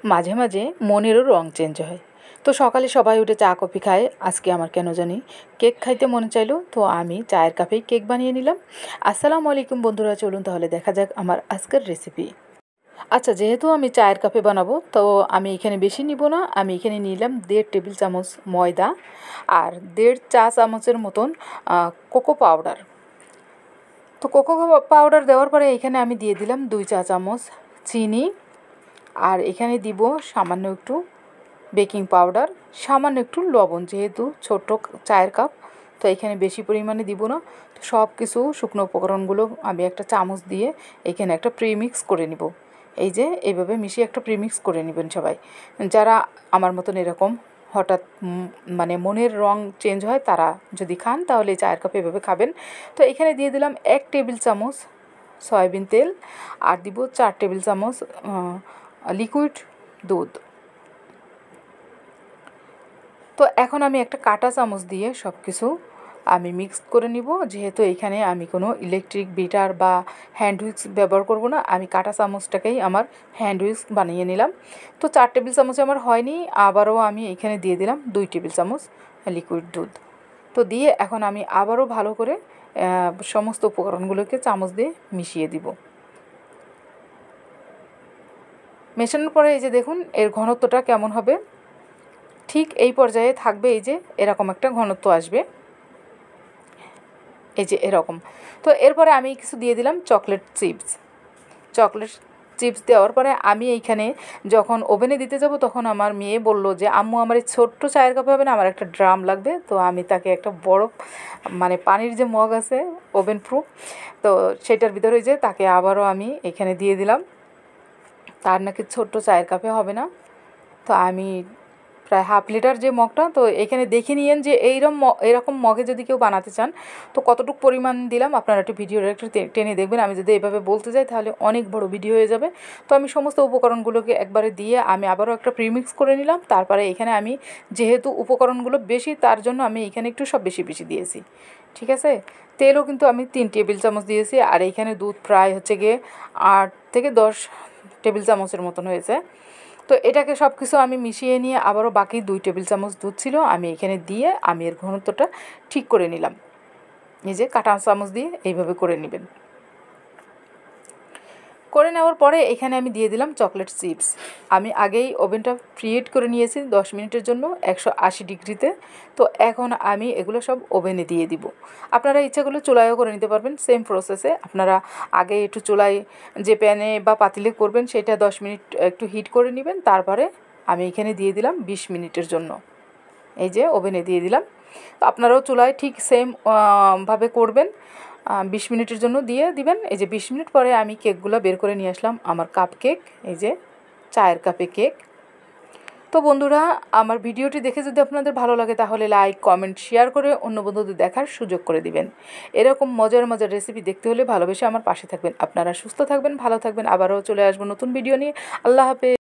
মাঝে মাঝে মনেরও রং চেঞ্জ হয়। তো সকালে সবাই উঠে চা কফি খায়, আজকে আমার কেন জানি কেক খাইতে মনে চাইলো, তো আমি চায়ের কাপেই কেক বানিয়ে নিলাম। আসসালামু আলাইকুম বন্ধুরা, চলুন তাহলে দেখা যাক আমার আজকের রেসিপি। আচ্ছা, যেহেতু আমি চায়ের কাপে বানাবো তো আমি এখানে বেশি নিব না, আমি এখানে নিলাম 1.5 টেবিল চামচ ময়দা আর 1.5 চা চামচের মতন কোকো পাউডার। তো কোকো পাউডার দেওয়ার পরে এখানে আমি দিয়ে দিলাম 2 চা চামচ চিনি, আর এখানে দিব সামান্য একটু বেকিং পাউডার, সামান্য একটু লবণ, যেহেতু ছোট্ট চায়ের কাপ তো এখানে বেশি পরিমাণে দিব না। তো সব কিছু শুকনো উপকরণগুলো আমি একটা চামচ দিয়ে এখানে একটা প্রিমিক্স করে নিব। এই যে এইভাবে মিশিয়ে একটা প্রিমিক্স করে নেবেন সবাই। যারা আমার মতন এরকম হঠাৎ মানে মনের রং চেঞ্জ হয় তারা যদি খান তাহলে চায়ের কাপে এভাবে খাবেন। তো এখানে দিয়ে দিলাম 1 টেবিল চামচ সয়াবিন তেল, আর দিব 4 টেবিল চামচ লিকুইড দুধ। তো এখন আমি একটা কাঁটা চামচ দিয়ে সব কিছু আমি মিক্সড করে নিব। যেহেতু এখানে আমি কোনো ইলেকট্রিক বিটার বা হ্যান্ড হুইক্স ব্যবহার করব না, আমি কাঁটা চামচটাকেই আমার হ্যান্ড হুইক্স বানিয়ে নিলাম। তো 4 টেবিল চামচ আমার হয়নি, আবারও আমি এখানে দিয়ে দিলাম 2 টেবিল চামচ লিকুইড দুধ। তো দিয়ে এখন আমি আবারও ভালো করে সমস্ত উপকরণগুলোকে চামচ দিয়ে মিশিয়ে দিব। মেশানোর পরে এই যে দেখুন এর ঘনত্বটা কেমন হবে, ঠিক এই পর্যায়ে থাকবে। এই যে এরকম একটা ঘনত্ব আসবে, এই যে এরকম। তো এরপরে আমি কিছু দিয়ে দিলাম চকলেট চিপস দেওয়ার পরে আমি এইখানে যখন ওভেনে দিতে যাব তখন আমার মেয়ে বলল যে আম্মু আমার এই ছোট্ট চায়ের কাপে হবে না, আমার একটা ড্রাম লাগবে। তো আমি তাকে একটা বড় মানে পানির যে মগ আছে ওভেন প্রুফ, তো সেটার ভিতরে যে তাকে আবারও আমি এখানে দিয়ে দিলাম। তার নাকি ছোট্ট চায়ের কাপে হবে না, তো আমি প্রায় হাফ লিটার যে মগটা, তো এখানে দেখে নিয়েন যে এরকম মগে যদি কেউ বানাতে চান তো কতটুকু পরিমাণ দিলাম, আপনারা একটু ভিডিওটা একটু টেনে দেখবেন। আমি যদি এভাবে বলতে যাই তাহলে অনেক বড় ভিডিও হয়ে যাবে। তো আমি সমস্ত উপকরণগুলোকে একবারে দিয়ে আমি আবারও একটা প্রিমিক্স করে নিলাম। তারপরে এখানে আমি যেহেতু উপকরণগুলো বেশি তার জন্য আমি এখানে একটু সব বেশি বেশি দিয়েছি, ঠিক আছে। তেলও কিন্তু আমি 3 টেবিল চামচ দিয়েছি, আর এইখানে দুধ প্রায় হচ্ছে গিয়ে 8 থেকে 10 টেবিল চামচের মতন হয়েছে। তো এটাকে সব কিছু আমি মিশিয়ে নিয়ে আবারও বাকি 2 টেবিল চামচ দুধ ছিল আমি এখানে দিয়ে আমি এর ঘনত্বটা ঠিক করে নিলাম। এই যে কাঁটা চামচ দিয়ে এইভাবে করে নেবেন। করে নেওয়ার পরে এখানে আমি দিয়ে দিলাম চকলেট চিপস। আমি আগেই ওভেনটা প্রিহিট করে নিয়েছি 10 মিনিটের জন্য 180 ডিগ্রিতে। তো এখন আমি এগুলো সব ওভেনে দিয়ে দিব। আপনারা ইচ্ছাগুলো চুলায়ও করে নিতে পারবেন, সেম প্রসেসে। আপনারা আগে একটু চুলায় যে প্যানে বা পাতিলে করবেন সেটা 10 মিনিট একটু হিট করে নেবেন। তারপরে আমি এখানে দিয়ে দিলাম 20 মিনিটের জন্য, এই যে ওভেনে দিয়ে দিলাম। তো আপনারাও চুলায় ঠিক সেম ভাবে করবেন, 20 মিনিটের জন্য দিয়ে দিবেন। এই যে 20 মিনিট পরে আমি কেকগুলো বের করে নিয়ে আসলাম, আমার কাপ কেক, এই যে চায়ের কাপে কেক। তো বন্ধুরা, আমার ভিডিওটি দেখে যদি আপনাদের ভালো লাগে তাহলে লাইক কমেন্ট শেয়ার করে অন্য বন্ধুদের দেখার সুযোগ করে দিবেন। এরকম মজার মজার রেসিপি দেখতে হলে ভালোবেসে আমার পাশে থাকবেন। আপনারা সুস্থ থাকবেন, ভালো থাকবেন, আবারও চলে আসবো নতুন ভিডিও নিয়ে। আল্লাহ হাফেজ।